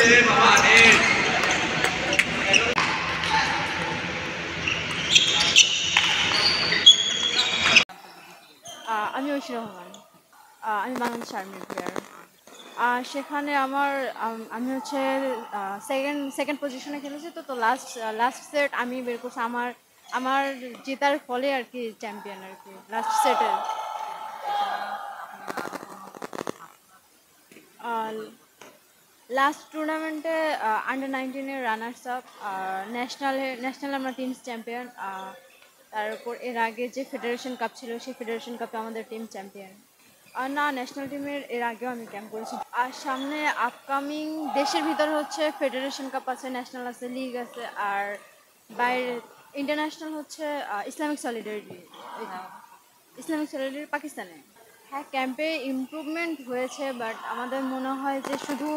আমি ঐশী রহমান। আমি বাংলাদেশ আর্মির প্লেয়ার। সেখানে আমি হচ্ছে সেকেন্ড পজিশনে খেলেছি। তো লাস্ট সেট আমি বের করছি। আমার আমার জেতার ফলে আর কি চ্যাম্পিয়ন আর কি লাস্ট সেটের। লাস্ট টুর্নামেন্টে আন্ডার 19-এর রানার্স আপ, ন্যাশনাল আমরা টিমস চ্যাম্পিয়ন। তারপর এর আগে যে ফেডারেশন কাপ ছিল সেই ফেডারেশন কাপে আমাদের টিম চ্যাম্পিয়ন। না, ন্যাশনাল টিমের এর আগেও আমি ক্যাম্প করেছি। আর সামনে আপকামিং দেশের ভিতরে হচ্ছে ফেডারেশন কাপ আছে, ন্যাশনাল আছে, লিগ আছে। আর বাইরে ইন্টারন্যাশনাল হচ্ছে ইসলামিক সলিডারিটি পাকিস্তানে। হ্যাঁ, ক্যাম্পে ইমপ্রুভমেন্ট হয়েছে, বাট আমাদের মনে হয় যে শুধু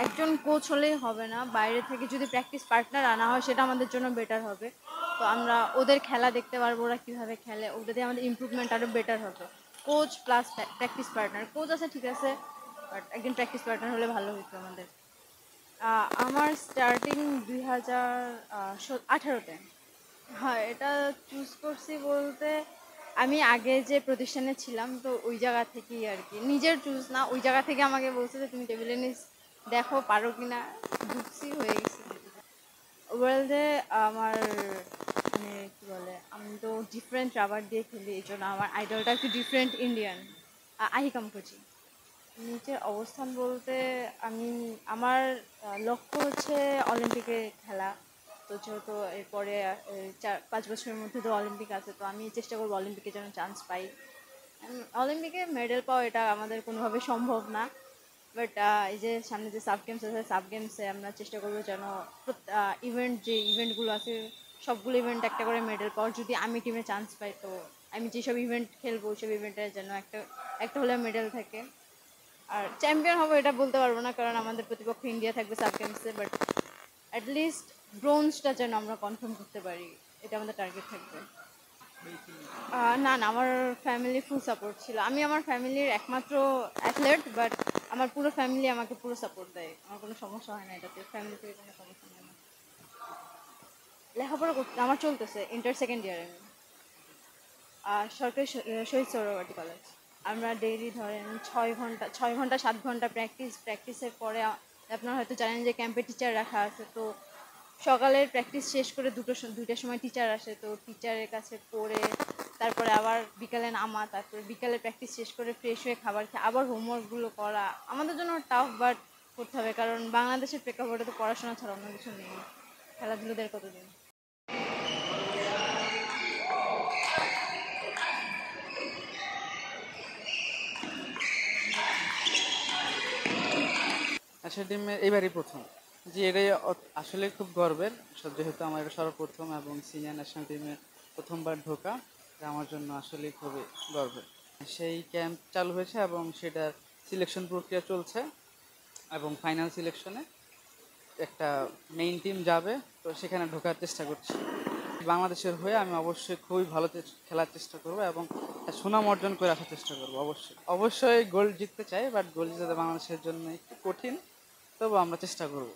একজন কোচ হলেই হবে না, বাইরে থেকে যদি প্র্যাকটিস পার্টনার আনা হয় সেটা আমাদের জন্য বেটার হবে। তো আমরা ওদের খেলা দেখতে পারবো, ওরা কীভাবে খেলে, ওটা দিয়ে আমাদের ইমপ্রুভমেন্ট আরও বেটার হবে। Coach plus practice partner, coach আছে ঠিক আছে, বাট একজন প্র্যাকটিস পার্টনার হলে ভালো হতো আমাদের। আমার স্টার্টিং 2018-তে। হ্যাঁ, এটা চুজ করছি বলতে আমি আগে যে প্রতিষ্ঠানে ছিলাম তো ওই জায়গা থেকেই আর কি, নিজের চুজ না, ওই জায়গা থেকে আমাকে বলছে যে তুমি টেবিল টেনিস দেখো পারো কিনা, ঢুকছি, হয়ে গেছে। ওয়ার্ল্ডে আমার মানে কি বলে, আমি তো ডিফারেন্ট রাবার দিয়ে খেলি, এই জন্য আমার আইডলটা একটু ডিফারেন্ট ইন্ডিয়ান, আহিকাম কোচি। নিচের অবস্থান বলতে আমার লক্ষ্য হচ্ছে অলিম্পিকে খেলা। তো যেহেতু এরপরে 4-5 বছরের মধ্যে তো অলিম্পিক আছে, তো আমি চেষ্টা করবো অলিম্পিকে যেন চান্স পাই। অলিম্পিকে মেডেল পাওয়া এটা আমাদের কোনোভাবে সম্ভব না, বাট এই যে সামনে যে সাব গেমস আছে, সাব গেমসে আমরা চেষ্টা করবো যেন যে ইভেন্টগুলো আছে সবগুলো ইভেন্ট একটা করে মেডেল পাওয়ার। যদি আমি টিমে চান্স পাই তো আমি যেসব ইভেন্ট খেলবো ওইসব ইভেন্টে যেন একটা হলে মেডেল থাকে। আর চ্যাম্পিয়ন হবো এটা বলতে পারবো না, কারণ আমাদের প্রতিপক্ষ ইন্ডিয়া থাকবে সাব গেমসে, বাট অ্যাটলিস্ট ব্রোঞ্জটা যেন আমরা কনফার্ম করতে পারি, এটা আমাদের টার্গেট থাকবে। না না, আমার ফ্যামিলি ফুল সাপোর্ট ছিল। আমি আমার ফ্যামিলির একমাত্র অ্যাথলেট, বাট আমার পুরো ফ্যামিলি আমাকে পুরো সাপোর্ট দেয়, আমার কোনো সমস্যা হয় না এটাতে, ফ্যামিলি থেকে কোনো সমস্যা হয় না। লেখাপড়া করতে আমার চলতেছে, ইন্টার সেকেন্ড ইয়ারে আমি। সরকারি শহীদ সোহরাওয়ার্দী কলেজ। আমরা ডেইলি ধরেন 6 ঘন্টা 7 ঘন্টা প্র্যাকটিসের পরে আপনারা হয়তো জানেন যে ক্যাম্পে টিচার রাখা আছে। তো সকালের প্র্যাকটিস শেষ করে দুটোর সময় টিচার আসে, তো টিচারের কাছে পড়ে তারপরে আবার বিকালে নামা, তারপরে বিকালে প্র্যাকটিস শেষ করে ফ্রেশ হয়ে খাবার খেয়ে আবার হোমওয়ার্কগুলো করা আমাদের জন্য টাফ, বাট করতে হবে, কারণ বাংলাদেশের প্রেক্ষাপটে তো পড়াশোনা ছাড়া অন্য কিছু নেই। খেলাধুলোদের কতদিন। ন্যাশনাল টিমে এবারই প্রথম। জি, এটাই আসলে খুব গর্বের, যেহেতু আমার এটা সর্বপ্রথম এবং সিনিয়র ন্যাশনাল টিমে প্রথমবার ঢোকা, এটা আমার জন্য আসলে খুবই গর্বের। সেই ক্যাম্প চালু হয়েছে এবং সেটার সিলেকশন প্রক্রিয়া চলছে এবং ফাইনাল সিলেকশনে একটা মেইন টিম যাবে, তো সেখানে ঢোকার চেষ্টা করছি। বাংলাদেশের হয়ে আমি অবশ্যই খুবই ভালো খেলার চেষ্টা করব এবং সুনাম অর্জন করে আসার চেষ্টা করব। অবশ্যই গোল্ড জিততে চাই, বাট গোল্ড জিতে বাংলাদেশের জন্য একটু কঠিন, তবু আমরা চেষ্টা করব।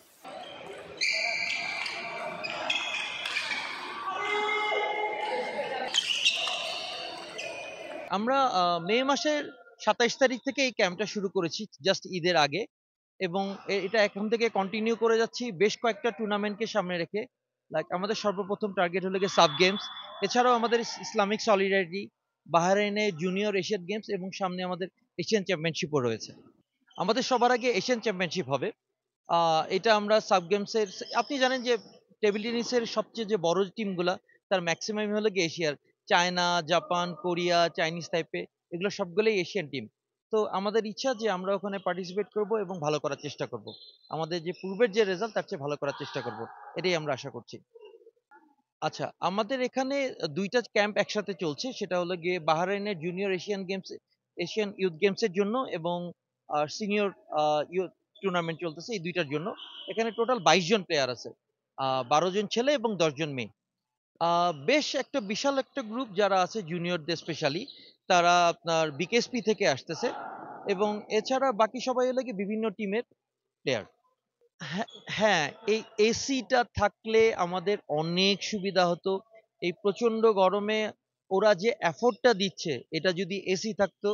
আমরা মে মাসের 27 তারিখ থেকে এই ক্যাম্পটা শুরু করেছি, জাস্ট ঈদের আগে, এবং এটা এখন থেকে কন্টিনিউ করে যাচ্ছি বেশ কয়েকটা টুর্নামেন্টকে সামনে রেখে। লাইক আমাদের সর্বপ্রথম টার্গেট হলো গিয়ে সাব গেমস, এছাড়াও আমাদের ইসলামিক সলিডারিটি, বাহরাইনে জুনিয়র এশিয়ান গেমস, এবং সামনে আমাদের এশিয়ান চ্যাম্পিয়নশিপও রয়েছে। আমাদের সবার আগে এশিয়ান চ্যাম্পিয়নশিপ হবে। এটা আমরা সাব গেমসের, আপনি জানেন যে টেবিল টেনিসের সবচেয়ে যে বড় টিমগুলা তার ম্যাক্সিমাম হলো গিয়ে এশিয়ার, চায়না, জাপান, কোরিয়া, চাইনিজ টাইপে, এগুলো সবগুলোই এশিয়ান টিম। তো আমাদের ইচ্ছা যে আমরা ওখানে পার্টিসিপেট করব এবং ভালো করার চেষ্টা করব, আমাদের যে পূর্বের যে রেজাল্ট তার চেয়ে ভালো করার চেষ্টা করব, এটাই আমরা আশা করছি। আচ্ছা, আমাদের এখানে দুইটা ক্যাম্প একসাথে চলছে, সেটা হলো গিয়ে বাহরাইনের junior Asian games, Asian youth গেমসের জন্য, এবং সিনিয়র ইউথ টুর্নামেন্ট চলতেছে এই দুইটার জন্য। এখানে টোটাল 22 জন প্লেয়ার আছে, 12 জন ছেলে এবং 10 জন মেয়ে। বেশ একটা বিশাল একটা গ্রুপ যারা আছে জুনিয়রদের স্পেশালি, তারা আপনার বিকেএসপি থেকে আসতেছে, এবং এছাড়া বাকি সবাই হলো কি বিভিন্ন টিমের প্লেয়ার। হ্যাঁ, হ্যাঁ, এই এসিটা থাকলে আমাদের অনেক সুবিধা হতো। এই প্রচন্ড গরমে ওরা যে এফোর্টটা দিচ্ছে, এটা যদি এসি থাকতো,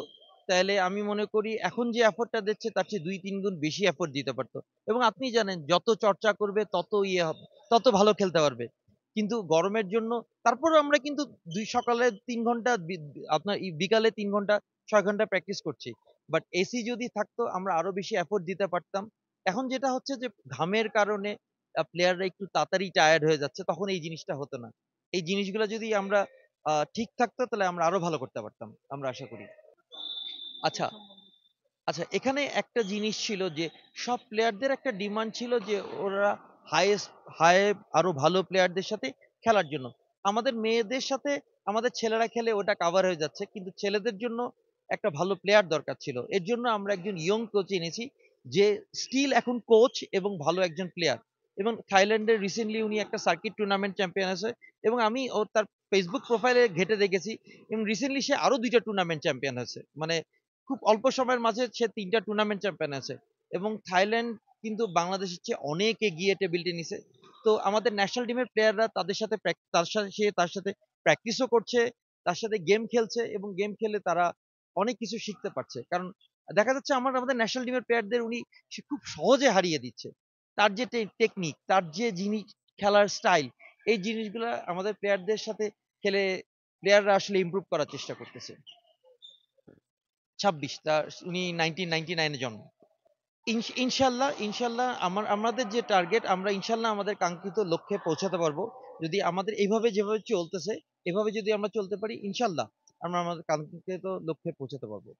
তাহলে আমি মনে করি এখন যে এফোর্টটা দিচ্ছে তার চেয়ে ২-৩ গুণ বেশি এফোর্ট দিতে পারতো। এবং আপনি জানেন যত চর্চা করবে তত ইয়ে হবে, তত ভালো খেলতে পারবে। কিন্তু গরমের জন্য তারপরেও আমরা কিন্তু সকালে ৩ ঘন্টা আপনার বিকালে ৩ ঘন্টা ৬ ঘন্টা প্র্যাকটিস করছি। বাট এসি যদি থাকতো আমরা আরো বেশি এফোর্ট দিতে পারতাম। এখন যেটা হচ্ছে যে ঘামের কারণে প্লেয়াররা একটু তাড়াতাড়ি টায়ার্ড হয়ে যাচ্ছে, তখন এই জিনিসটা হতো না। এই জিনিসগুলো যদি আমরা ঠিক থাকতো তাহলে আমরা আরো ভালো করতে পারতাম, আমরা আশা করি। আচ্ছা, আচ্ছা, এখানে একটা জিনিস ছিল যে সব প্লেয়ারদের একটা ডিমান্ড ছিল যে ওরা হাইয়েস্ট হাই আরো ভালো প্লেয়ারদের সাথে খেলার জন্য। আমাদের মেয়েদের সাথে আমাদের ছেলেরা খেলে ওটা কাভার হয়ে যাচ্ছে, কিন্তু ছেলেদের জন্য একটা ভালো প্লেয়ার দরকার ছিল। এর জন্য আমরা একজন ইয়ং কোচ এনেছি যে স্টিল এখন কোচ এবং ভালো একজন প্লেয়ার। এবং থাইল্যান্ডের রিসেন্টলি উনি একটা সার্কিট টুর্নামেন্ট চ্যাম্পিয়ন আছে, এবং আমি ওর তার ফেসবুক প্রোফাইলে ঘেটে দেখেছি এবং রিসেন্টলি সে আরো ২টা টুর্নামেন্ট চ্যাম্পিয়ন হয়েছে। মানে খুব অল্প সময়ের মাঝে সে ৩টা টুর্নামেন্ট চ্যাম্পিয়ন আছে। এবং থাইল্যান্ড কিন্তু বাংলাদেশের চেয়ে অনেক এগিয়ে টেবিল টেনিসে। তো আমাদের ন্যাশনাল টিমের প্লেয়াররা তাদের সাথে তার সাথে প্র্যাকটিসও করছে, তার সাথে গেম খেলছে এবং গেম খেলে তারা অনেক কিছু শিখতে পারছে। কারণ দেখা যাচ্ছে আমাদের ন্যাশনাল টিমের প্লেয়ারদের সে খুব সহজে হারিয়ে দিচ্ছে। তার যে টেকনিক, তার যে জিনিস, খেলার স্টাইল, এই জিনিসগুলা আমাদের প্লেয়ারদের সাথে খেলে প্লেয়াররা আসলে ইমপ্রুভ করার চেষ্টা করতেছে। ২৬, উনি 1999 এ জন্ম। ইনশাল্লাহ, ইনশাল্লাহ আমাদের যে টার্গেট, আমরা ইনশাল্লাহ আমাদের কাঙ্ক্ষিত লক্ষ্যে পৌঁছাতে পারবো। যদি আমাদের এইভাবে যেভাবে চলতেছে, এভাবে যদি আমরা চলতে পারি, ইনশাল্লাহ আমরা আমাদের কাঙ্ক্ষিত লক্ষ্যে পৌঁছাতে পারবো।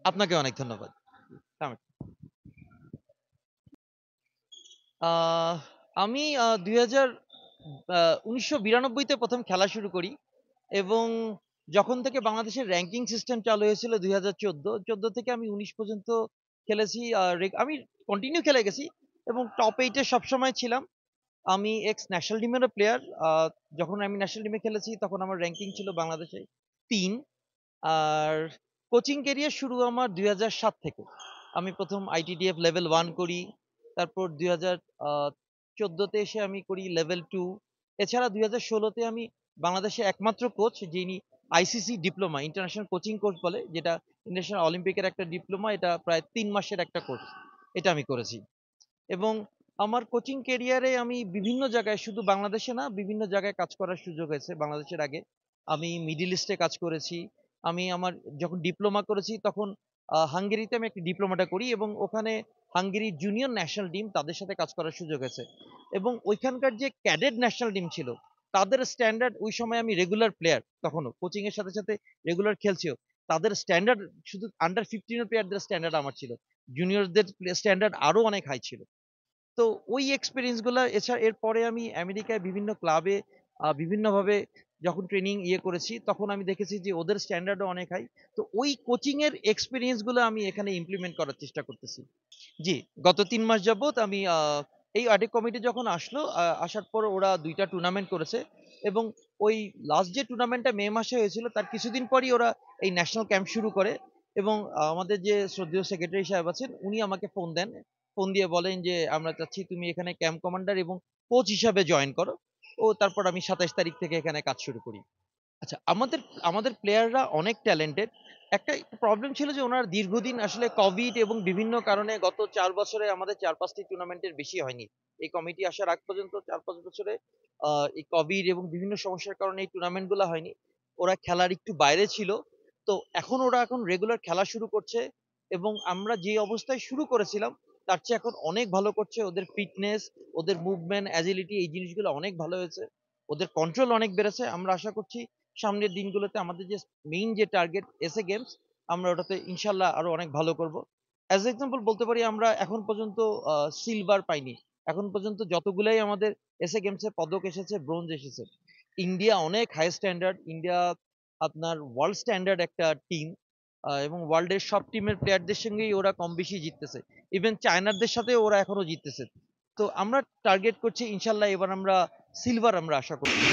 আপনাকে অনেক ধন্যবাদ। সামিত। আহ, আমি 1992 তে প্রথম খেলা শুরু করি, এবং যখন থেকে বাংলাদেশের র্যাঙ্কিং সিস্টেম চালু হয়েছিল 2014 থেকে আমি 19 পর্যন্ত খেলেছি। আমি কন্টিনিউ খেলে গেছি এবং টপ 8-এ সবসময় ছিলাম। আমি এক্স ন্যাশনাল টিমেরও প্লেয়ার। যখন আমি ন্যাশনাল টিমে খেলেছি তখন আমার র্যাঙ্কিং ছিল বাংলাদেশে 3। আর কোচিং ক্যারিয়ার শুরু আমার 2007 থেকে। আমি প্রথম আইটিডিএফ লেভেল 1 করি, তারপর 2014-তে এসে আমি করি লেভেল 2। এছাড়া 2016-তে আমি বাংলাদেশে একমাত্র কোচ যিনি ICC diploma, international coaching course বলে, যেটা ইন্টারন্যাশনাল অলিম্পিকের একটা ডিপ্লোমা, এটা প্রায় 3 মাসের একটা কোর্স, এটা আমি করেছি। এবং আমার কোচিং ক্যারিয়ারে আমি বিভিন্ন জায়গায়, শুধু বাংলাদেশে না, বিভিন্ন জায়গায় কাজ করার সুযোগ হয়েছে। বাংলাদেশের আগে আমি মিডল ইস্টে কাজ করেছি। আমি আমার যখন ডিপ্লোমা করেছি তখন হাঙ্গেরিতে আমি একটা ডিপ্লোমাটা করি, এবং ওখানে হাঙ্গেরি জুনিয়র ন্যাশনাল টিম, তাদের সাথে কাজ করার সুযোগ হয়েছে। এবং ওইখানকার যে ক্যাডেট ন্যাশনাল টিম ছিল, তাদের স্ট্যান্ডার্ড, ওই সময় আমি রেগুলার প্লেয়ার, তখনও কোচিং এর সাথে সাথে রেগুলার খেলছিও, তাদের স্ট্যান্ডার্ড, শুধু আন্ডার 15 প্লেয়ারদের স্ট্যান্ডার্ড আমার ছিল, জুনিয়রদের স্ট্যান্ডার্ড আরো অনেক হাই ছিল। তো ওই এক্সপেরিয়েন্স গুলা, এছাড়া এরপরে আমি আমেরিকায় বিভিন্ন ক্লাবে বিভিন্নভাবে যখন ট্রেনিং করেছি, তখন আমি দেখেছি যে ওদের স্ট্যান্ডার্ডও অনেক হাই। তো ওই কোচিং এর এক্সপেরিয়েন্স গুলো আমি এখানে ইমপ্লিমেন্ট করার চেষ্টা করতেছি। জি, গত ৩ মাস যাবত আমি এই অডিট কমিটি যখন আসলো, আসার পর ওরা 2টা টুর্নামেন্ট করেছে, এবং ওই লাস্ট যে টুর্নামেন্টটা মে মাসে হয়েছিল তার কিছুদিন পরই ওরা এই ন্যাশনাল ক্যাম্প শুরু করে। এবং আমাদের যে শ্রদ্ধেয় সেক্রেটারি সাহেব আছেন, উনি আমাকে ফোন দেন, ফোন দিয়ে বলেন যে আমরা চাচ্ছি তুমি এখানে ক্যাম্প কমান্ডার এবং কোচ হিসাবে জয়েন করো। ও তারপর আমি 27 তারিখ থেকে এখানে কাজ শুরু করি। আচ্ছা, আমাদের আমাদের প্লেয়াররা অনেক ট্যালেন্টেড। একটা প্রবলেম ছিল যে ওনার দীর্ঘদিন আসলে কোভিড এবং বিভিন্ন কারণে গত 4 বছরে আমাদের 4-5টি টুর্নামেন্টের বেশি হয়নি। এই কমিটি আসার আগ পর্যন্ত 4-5 বছরে এই কোভিড এবং বিভিন্ন সমস্যার কারণে এই টুর্নামেন্ট গুলো হয়নি। ওরা খেলার একটু বাইরে ছিল। তো এখন রেগুলার খেলা শুরু করছে, এবং আমরা যে অবস্থায় শুরু করেছিলাম তার চেয়ে এখন অনেক ভালো করছে। ওদের ফিটনেস, ওদের মুভমেন্ট, অ্যাজিলিটি, এই জিনিসগুলো অনেক ভালো হয়েছে। ওদের কন্ট্রোল অনেক বেড়েছে। আমরা আশা করছি সামনের দিনগুলোতে আমাদের যে মেইন যে টার্গেট এসএ গেমস, আমরা ওটাতে ইনশাল্লাহ আরো অনেক ভালো করব। অ্যাজ এক্সাম্পল বলতে পারি, আমরা এখন পর্যন্ত সিলভার পাইনি। এখন পর্যন্ত যতগুলাই আমাদের এসএ গেমসে পদক এসেছে, ব্রোঞ্জ এসেছে। ইন্ডিয়া অনেক হাই স্ট্যান্ডার্ড, ইন্ডিয়া আপনার ওয়ার্ল্ড স্ট্যান্ডার্ড একটা টিম, এবং ওয়ার্ল্ডের সব টিমের প্লেয়ারদের সঙ্গেই ওরা কম বেশি জিততেছে। ইভেন চায়নাদের সাথে ওরা এখনো জিততেছে। তো আমরা টার্গেট করছি ইনশাল্লাহ এবার আমরা সিলভার আমরা আশা করছি।